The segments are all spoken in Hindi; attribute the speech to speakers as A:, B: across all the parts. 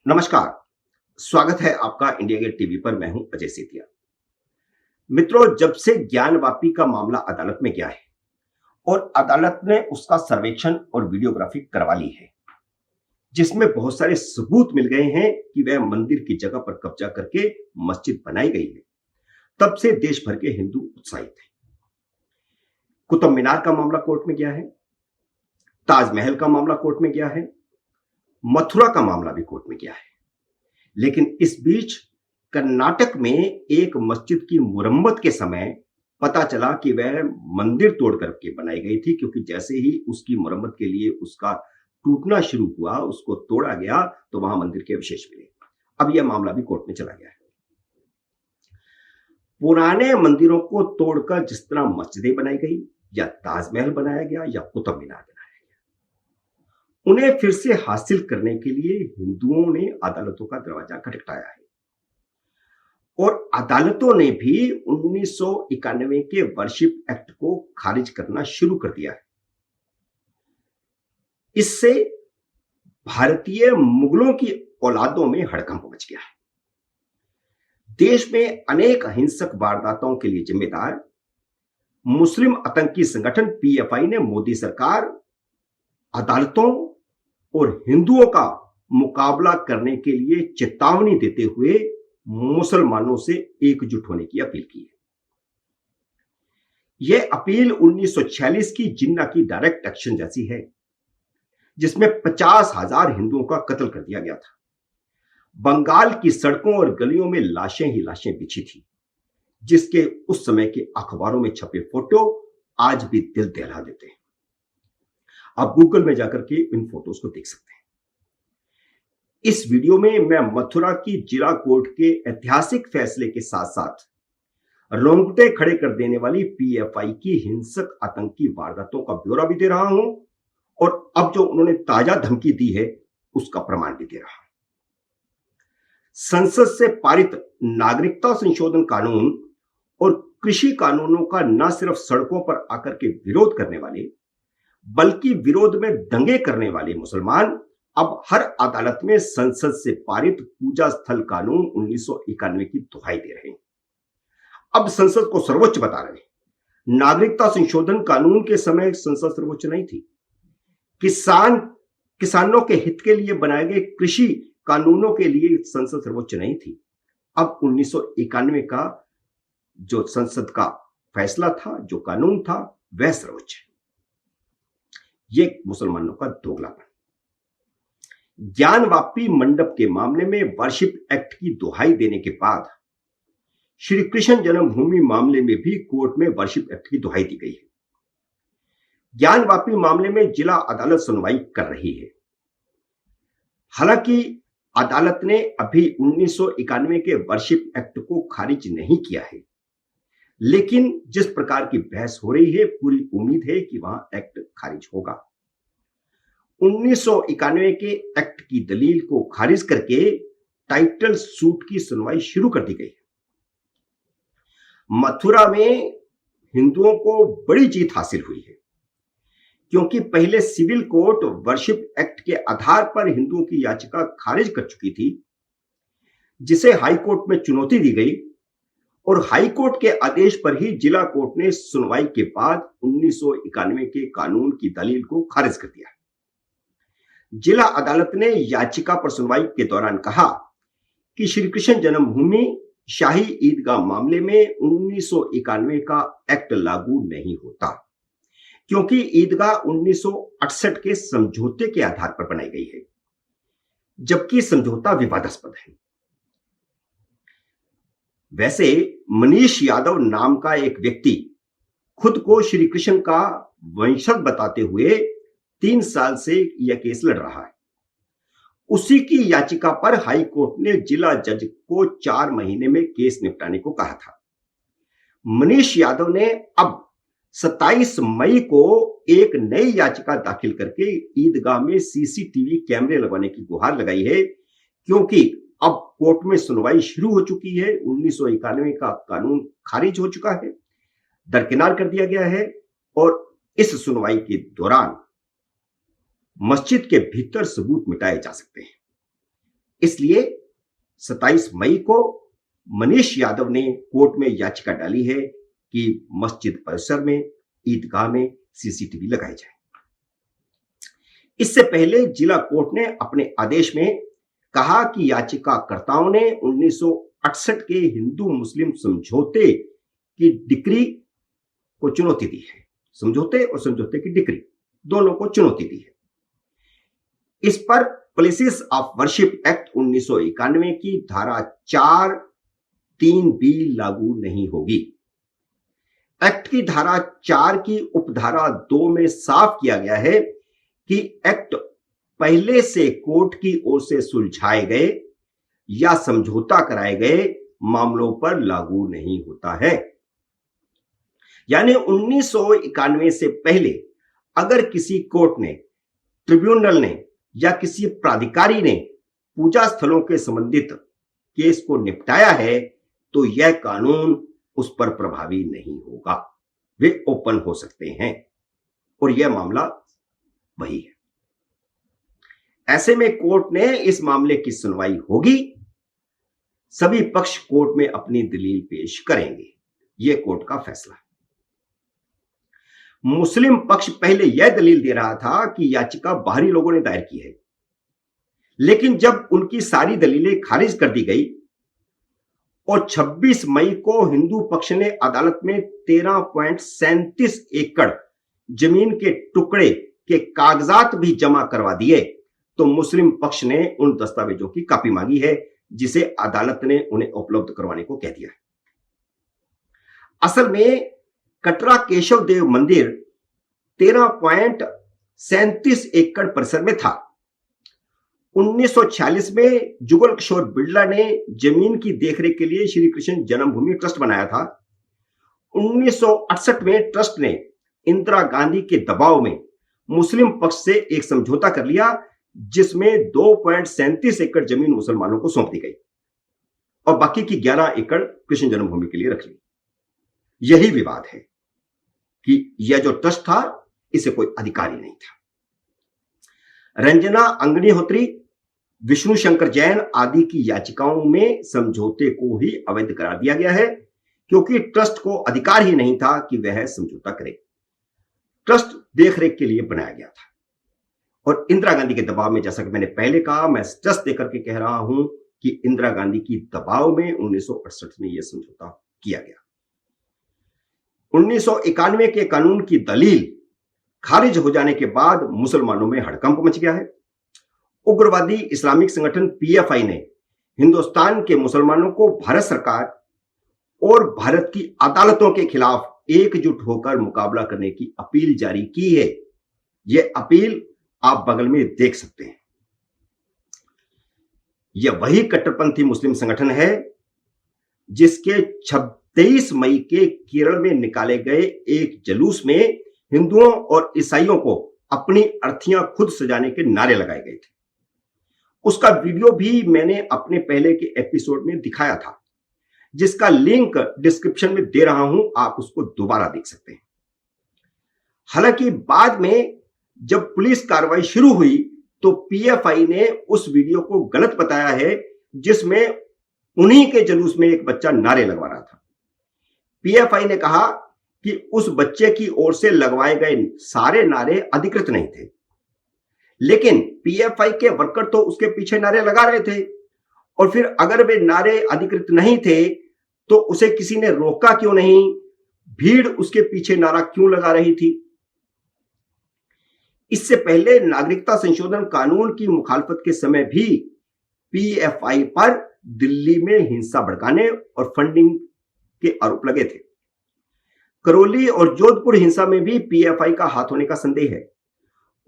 A: नमस्कार। स्वागत है आपका इंडिया गेट टीवी पर। मैं हूं अजय सेतिया। मित्रों, जब से ज्ञानवापी का मामला अदालत में गया है और अदालत ने उसका सर्वेक्षण और वीडियोग्राफी करवा ली है, जिसमें बहुत सारे सबूत मिल गए हैं कि वह मंदिर की जगह पर कब्जा करके मस्जिद बनाई गई है, तब से देश भर के हिंदू उत्साहित हैं। कुतुब मीनार का मामला कोर्ट में गया है, ताजमहल का मामला कोर्ट में गया है, मथुरा का मामला भी कोर्ट में गया है। लेकिन इस बीच कर्नाटक में एक मस्जिद की मुरम्मत के समय पता चला कि वह मंदिर तोड़ करके बनाई गई थी, क्योंकि जैसे ही उसकी मुरम्मत के लिए उसका टूटना शुरू हुआ, उसको तोड़ा गया तो वहां मंदिर के अवशेष मिले। अब यह मामला भी कोर्ट में चला गया है। पुराने मंदिरों को तोड़कर जिस तरह मस्जिदें बनाई गई, या ताजमहल बनाया गया, या कुतुब मीनार बनाया गया, उन्हें फिर से हासिल करने के लिए हिंदुओं ने अदालतों का दरवाजा खटखटाया है। और अदालतों ने भी 1991 के वर्शिप एक्ट को खारिज करना शुरू कर दिया है। इससे भारतीय मुगलों की औलादों में हड़कंप मच गया है। देश में अनेक हिंसक वारदातों के लिए जिम्मेदार मुस्लिम आतंकी संगठन पीएफआई ने मोदी सरकार, अदालतों और हिंदुओं का मुकाबला करने के लिए चेतावनी देते हुए मुसलमानों से एकजुट होने की अपील की है। यह अपील 1946 की जिन्ना की डायरेक्ट एक्शन जैसी है, जिसमें 50,000 हिंदुओं का कत्ल कर दिया गया था। बंगाल की सड़कों और गलियों में लाशें ही लाशें बिछी थी, जिसके उस समय के अखबारों में छपे फोटो आज भी दिल दहला देते हैं। आप गूगल में जाकर के इन फोटोज को देख सकते हैं। इस वीडियो में मैं मथुरा की जिला कोर्ट के ऐतिहासिक फैसले के साथ साथ रोंगटे खड़े कर देने वाली पीएफआई की हिंसक आतंकी वारदातों का ब्यौरा भी दे रहा हूं, और अब जो उन्होंने ताजा धमकी दी है उसका प्रमाण भी दे रहा हूं। संसद से पारित नागरिकता संशोधन कानून और कृषि कानूनों का न सिर्फ सड़कों पर आकर के विरोध करने वाले, बल्कि विरोध में दंगे करने वाले मुसलमान अब हर अदालत में संसद से पारित पूजा स्थल कानून 1991 की दुहाई दे रहे हैं। अब संसद को सर्वोच्च बता रहे हैं। नागरिकता संशोधन कानून के समय संसद सर्वोच्च नहीं थी। किसानों के हित के लिए बनाए गए कृषि कानूनों के लिए संसद सर्वोच्च नहीं थी। अब 1991 का जो संसद का फैसला था, जो कानून था, वह सर्वोच्च है। यह मुसलमानों का दोगलापन। ज्ञानवापी मंडप के मामले में वर्शिप एक्ट की दुहाई देने के बाद श्री कृष्ण जन्मभूमि मामले में भी कोर्ट में वर्शिप एक्ट की दुहाई दी गई है। ज्ञानवापी मामले में जिला अदालत सुनवाई कर रही है। हालांकि अदालत ने अभी 1991 के वर्शिप एक्ट को खारिज नहीं किया है, लेकिन जिस प्रकार की बहस हो रही है, पूरी उम्मीद है कि वहां एक्ट खारिज होगा। 1991 के एक्ट की दलील को खारिज करके टाइटल सूट की सुनवाई शुरू कर दी गई है। मथुरा में हिंदुओं को बड़ी जीत हासिल हुई है, क्योंकि पहले सिविल कोर्ट वर्शिप एक्ट के आधार पर हिंदुओं की याचिका खारिज कर चुकी थी, जिसे हाई कोर्ट में चुनौती दी गई, और हाई कोर्ट के आदेश पर ही जिला कोर्ट ने सुनवाई के बाद 1991 के कानून की दलील को खारिज कर दिया। जिला अदालत ने याचिका पर सुनवाई के दौरान कहा कि श्री कृष्ण जन्मभूमि शाही ईदगाह मामले में 1991 का एक्ट लागू नहीं होता, क्योंकि ईदगाह 1968 के समझौते के आधार पर बनाई गई है, जबकि समझौता विवादास्पद है। वैसे मनीष यादव नाम का एक व्यक्ति खुद को श्री कृष्ण का वंशज बताते हुए 3 साल से यह केस लड़ रहा है। उसी की याचिका पर हाई कोर्ट ने जिला जज को 4 महीने में केस निपटाने को कहा था। मनीष यादव ने अब 27 मई को एक नई याचिका दाखिल करके ईदगाह में सीसीटीवी कैमरे लगवाने की गुहार लगाई है, क्योंकि अब कोर्ट में सुनवाई शुरू हो चुकी है। 1991 का कानून खारिज हो चुका है, दरकिनार कर दिया गया है, और इस सुनवाई के दौरान मस्जिद के भीतर सबूत मिटाए जा सकते हैं। इसलिए 27 मई को मनीष यादव ने कोर्ट में याचिका डाली है कि मस्जिद परिसर में, ईदगाह में सीसीटीवी लगाए जाए। इससे पहले जिला कोर्ट ने अपने आदेश में कहा कि याचिकाकर्ताओं ने 1968 के हिंदू मुस्लिम समझौते की डिक्री को चुनौती दी है। समझौते और समझौते की डिक्री दोनों को चुनौती दी है। इस पर प्लेसेस ऑफ वर्शिप एक्ट 1991 की धारा 4(3) भी लागू नहीं होगी। एक्ट की धारा 4 की उपधारा 2 में साफ किया गया है कि एक्ट पहले से कोर्ट की ओर से सुलझाए गए या समझौता कराए गए मामलों पर लागू नहीं होता है। यानी 1991 से पहले अगर किसी कोर्ट ने, ट्रिब्यूनल ने या किसी प्राधिकारी ने पूजा स्थलों के संबंधित केस को निपटाया है तो यह कानून उस पर प्रभावी नहीं होगा। वे ओपन हो सकते हैं और यह मामला वही है। ऐसे में कोर्ट ने इस मामले की सुनवाई होगी, सभी पक्ष कोर्ट में अपनी दलील पेश करेंगे। यह कोर्ट का फैसला है। मुस्लिम पक्ष पहले यह दलील दे रहा था कि याचिका बाहरी लोगों ने दायर की है, लेकिन जब उनकी सारी दलीलें खारिज कर दी गई और 26 मई को हिंदू पक्ष ने अदालत में 13.37 एकड़ जमीन के टुकड़े के कागजात भी जमा करवा दिए तो मुस्लिम पक्ष ने उन दस्तावेजों की कॉपी मांगी है जिसे अदालत ने उन्हें उपलब्ध करवाने को कह दिया है। असल में कटरा केशव देव मंदिर 13.37 एकड़ परिसर में था। 1946 में जुगल किशोर बिड़ला ने जमीन की देखरेख के लिए श्री कृष्ण जन्मभूमि ट्रस्ट बनाया था। 1968 में ट्रस्ट ने इंदिरा गांधी के दबाव में मुस्लिम पक्ष से एक समझौता कर लिया जिसमें 2.37 एकड़ जमीन मुसलमानों को सौंप दी गई और बाकी की 11 एकड़ कृष्ण जन्मभूमि के लिए रख ली। यही विवाद है कि यह जो ट्रस्ट था इसे कोई अधिकार ही नहीं था। रंजना अग्निहोत्री, विष्णु शंकर जैन आदि की याचिकाओं में समझौते को ही अवैध करार दिया गया है क्योंकि ट्रस्ट को अधिकार ही नहीं था कि वह समझौता करे। ट्रस्ट देखरेख के लिए बनाया गया था और इंदिरा गांधी के दबाव में, जैसा कि मैंने पहले कहा, मैं स्ट्रेस देकर के कह रहा हूं कि इंदिरा गांधी की दबाव में 1968 में यह समझौता किया गया। 1991 के कानून की दलील खारिज हो जाने के बाद मुसलमानों में हड़कंप मच गया है। उग्रवादी इस्लामिक संगठन पीएफआई ने हिंदुस्तान के मुसलमानों को भारत सरकार और भारत की अदालतों के खिलाफ एकजुट होकर मुकाबला करने की अपील जारी की है। यह अपील आप बगल में देख सकते हैं। यह वही कट्टरपंथी मुस्लिम संगठन है जिसके 23 मई के केरल में निकाले गए एक जुलूस में हिंदुओं और ईसाइयों को अपनी अर्थियां खुद सजाने के नारे लगाए गए थे। उसका वीडियो भी मैंने अपने पहले के एपिसोड में दिखाया था, जिसका लिंक डिस्क्रिप्शन में दे रहा हूं, आप उसको दोबारा देख सकते हैं। हालांकि बाद में जब पुलिस कार्रवाई शुरू हुई तो पीएफआई ने उस वीडियो को गलत बताया है जिसमें उन्हीं के जुलूस में एक बच्चा नारे लगवा रहा था। पीएफआई ने कहा कि उस बच्चे की ओर से लगवाए गए सारे नारे अधिकृत नहीं थे, लेकिन पीएफआई के वर्कर तो उसके पीछे नारे लगा रहे थे और फिर अगर वे नारे अधिकृत नहीं थे तो उसे किसी ने रोका क्यों नहीं? भीड़ उसके पीछे नारा क्यों लगा रही थी? इससे पहले नागरिकता संशोधन कानून की मुखालफत के समय भी पीएफआई पर दिल्ली में हिंसा भड़काने और फंडिंग के आरोप लगे थे। करौली और जोधपुर हिंसा में भी पीएफआई का हाथ होने का संदेह है।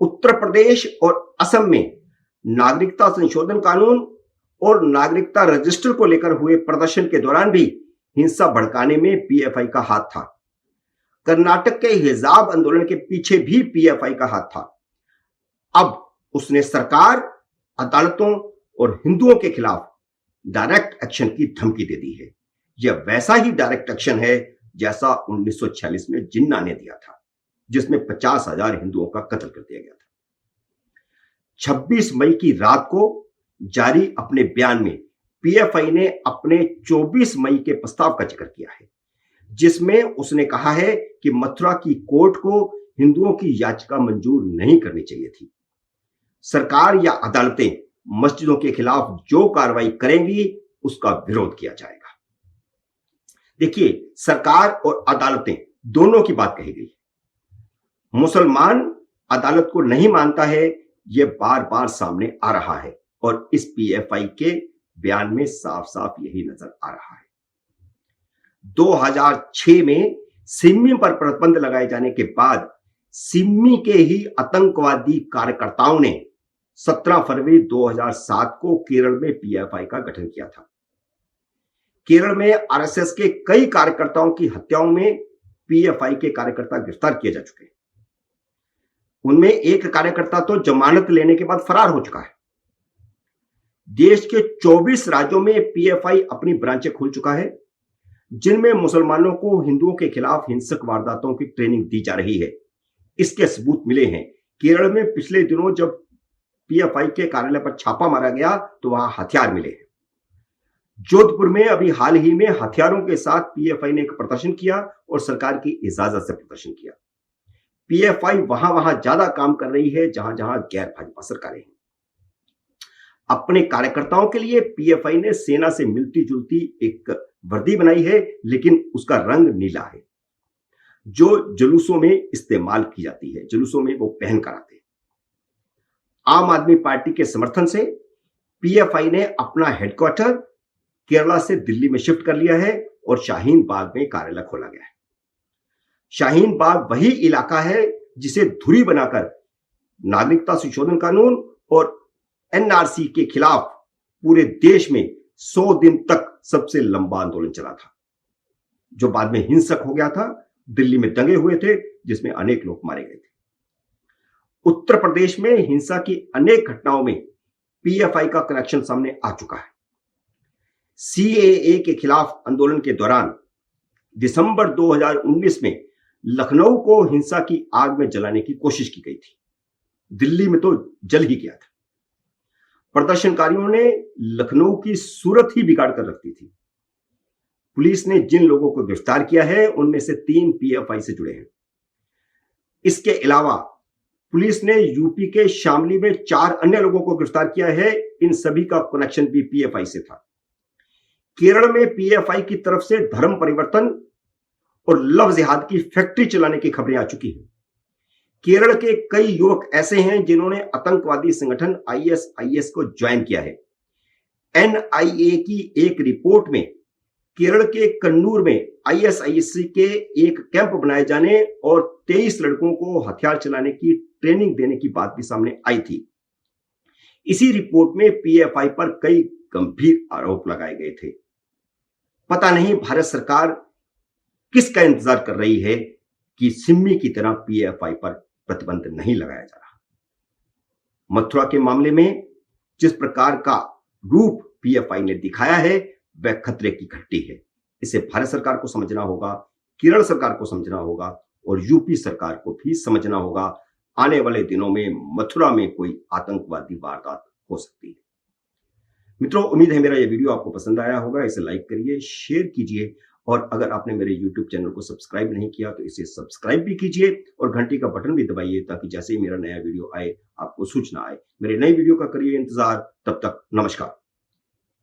A: उत्तर प्रदेश और असम में नागरिकता संशोधन कानून और नागरिकता रजिस्टर को लेकर हुए प्रदर्शन के दौरान भी हिंसा भड़काने में पीएफआई का हाथ था। कर्नाटक के हिजाब आंदोलन के पीछे भी पीएफआई का हाथ था। अब उसने सरकार, अदालतों और हिंदुओं के खिलाफ डायरेक्ट एक्शन की धमकी दे दी है। यह वैसा ही डायरेक्ट एक्शन है जैसा 1946 में जिन्ना ने दिया था, जिसमें 50,000 हिंदुओं का कत्ल कर दिया गया था। 26 मई की रात को जारी अपने बयान में पीएफआई ने अपने 24 मई के प्रस्ताव का जिक्र किया है, जिसमें उसने कहा है कि मथुरा की कोर्ट को हिंदुओं की याचिका मंजूर नहीं करनी चाहिए थी। सरकार या अदालतें मस्जिदों के खिलाफ जो कार्रवाई करेंगी उसका विरोध किया जाएगा। देखिए, सरकार और अदालतें दोनों की बात कही गई। मुसलमान अदालत को नहीं मानता है, यह बार बार सामने आ रहा है और इस पीएफआई के बयान में साफ साफ यही नजर आ रहा है। 2006 में सिमी पर प्रतिबंध लगाए जाने के बाद सिमी के ही आतंकवादी कार्यकर्ताओं ने 17 फरवरी 2007 को केरल में पीएफआई का गठन किया था। केरल में आरएसएस के कई कार्यकर्ताओं की हत्याओं में पीएफआई के कार्यकर्ता गिरफ्तार किए जा चुके हैं। उनमें एक कार्यकर्ता तो जमानत लेने के बाद फरार हो चुका है। देश के 24 राज्यों में पीएफआई अपनी ब्रांचें खोल चुका है, जिनमें मुसलमानों को हिंदुओं के खिलाफ हिंसक वारदातों की ट्रेनिंग दी जा रही है। इसके सबूत मिले हैं। केरल में पिछले दिनों जब पीएफआई के कार्यालय पर छापा मारा गया तो वहां हथियार मिले हैं। जोधपुर में अभी हाल ही में हथियारों के साथ पीएफआई ने एक प्रदर्शन किया और सरकार की इजाजत से प्रदर्शन किया। पीएफआई वहां ज्यादा काम कर रही है जहां जहां गैर भाजपा सरकारें हैं। अपने कार्यकर्ताओं के लिए पीएफआई ने सेना से मिलती जुलती एक वर्दी बनाई है, लेकिन उसका रंग नीला है, जो जुलूसों में इस्तेमाल की जाती है। जुलूसों में वो पहन कर आते हैं। आम आदमी पार्टी के समर्थन से पीएफआई ने अपना हेडक्वार्टर केरला से दिल्ली में शिफ्ट कर लिया है और शाहीन बाग में कार्यालय खोला गया है। शाहीन बाग वही इलाका है जिसे धुरी बनाकर नागरिकता संशोधन कानून और एनआरसी के खिलाफ पूरे देश में 100 दिन तक सबसे लंबा आंदोलन चला था, जो बाद में हिंसक हो गया था। दिल्ली में दंगे हुए थे जिसमें अनेक लोग मारे गए थे। उत्तर प्रदेश में हिंसा की अनेक घटनाओं में पीएफआई का कनेक्शन सामने आ चुका है। सीएए के खिलाफ आंदोलन के दौरान दिसंबर 2019 में लखनऊ को हिंसा की आग में जलाने की कोशिश की गई थी। दिल्ली में तो जल ही गया था। प्रदर्शनकारियों ने लखनऊ की सूरत ही बिगाड़ कर रख दी थी। पुलिस ने जिन लोगों को गिरफ्तार किया है उनमें से 3 पीएफआई से जुड़े हैं। इसके अलावा पुलिस ने यूपी के शामली में 4 अन्य लोगों को गिरफ्तार किया है। इन सभी का कनेक्शन भी पीएफआई से था। केरल में पीएफआई की तरफ से धर्म परिवर्तन और लव जिहाद की फैक्ट्री चलाने की खबरें आ चुकी हैं। केरल के कई युवक ऐसे हैं जिन्होंने आतंकवादी संगठन आईएसआईएस को ज्वाइन किया है। एनआईए की एक रिपोर्ट में केरल के कन्नूर में आईएसआईएस के एक कैंप बनाए जाने और 23 लड़कों को हथियार चलाने की ट्रेनिंग देने की बात भी सामने आई थी। इसी रिपोर्ट में पीएफआई पर कई गंभीर आरोप लगाए गए थे। पता नहीं भारत सरकार किसका इंतजार कर रही है कि सिमी की तरह पीएफआई पर प्रतिबंध नहीं लगाया जा रहा। मथुरा के मामले में जिस प्रकार का रूप पीएफआई ने दिखाया है वह खतरे की घंटी है। इसे भारत सरकार को समझना होगा, केरल सरकार को समझना होगा और यूपी सरकार को भी समझना होगा। आने वाले दिनों में मथुरा में कोई आतंकवादी वारदात हो सकती है। मित्रों, उम्मीद है मेरा यह वीडियो आपको पसंद आया होगा। इसे लाइक करिए, शेयर कीजिए और अगर आपने मेरे YouTube चैनल को सब्सक्राइब नहीं किया तो इसे सब्सक्राइब भी कीजिए और घंटी का बटन भी दबाइए ताकि जैसे ही मेरा नया वीडियो आए आपको सूचना आए। मेरे नई वीडियो का करिए इंतजार। तब तक नमस्कार।